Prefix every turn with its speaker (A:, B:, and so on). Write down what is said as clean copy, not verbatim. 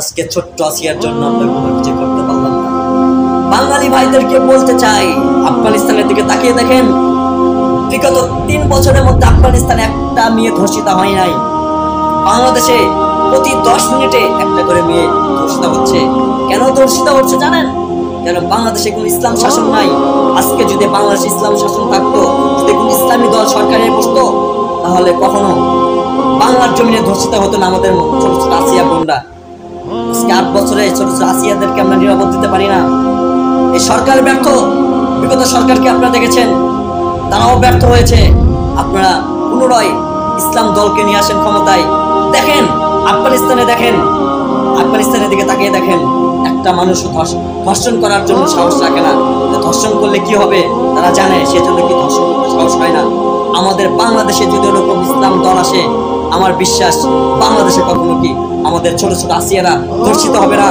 A: আজকে ছোট্ট আসিয়ার জন্য আমরা কোনো কিছু করতে পারলাম না। বাঙালি ভাইদেরকে বলতে চাই, আফগানিস্তানের দিকে তাকিয়ে দেখেন, বিগত 3 বছরের মধ্যে আফগানিস্তানে একটা মেয়ে ধর্ষিত হয় নাই। বাংলাদেশে প্রতি 10 মিনিটে একটা করে মেয়ে ধর্ষিত হচ্ছে। কেন ধর্ষিত হচ্ছে জানেন? কেন বাংলাদেশে কোনো ইসলাম শাসন নাই। আজকে যদি বাংলাদেশে ইসলাম শাসন থাকতো, যদি কোনো ইসলামী দল সরকারে বসতো, তাহলে কখনো বাংলার জমিনে ধর্ষিত হতো না আমাদের ছোট ছোট আসিয়া বোনরা। আজকে 8 বছরে ছোট ছোট আসিয়াদেরকে আমরা নিরাপদ দিতে পারি না। এই সরকার ব্যর্থ। বিগত সরকারকে আপনারা দেখেছেন, তারাও ব্যর্থ হয়েছে। আপনারা পুনরায় ইসলাম দলকে নিয়ে আসেন ক্ষমতায়। দেখেন আফগানিস্তানে, দেখেন আফগানিস্তানের দিকে তাকিয়ে দেখেন, একটা মানুষ ধর্ষণ করার জন্য সাহস রাখে না। ধর্ষণ করলে কি হবে তারা জানে, সেজন্য কি ধর্ষণ করতে সাহস হয় না। আমাদের বাংলাদেশে যদি ওরকম ইসলাম দল আসে, আমার বিশ্বাস বাংলাদেশে কখনো কি আমাদের ছোট ছোট আসিয়ারা ধর্ষিত হবে না।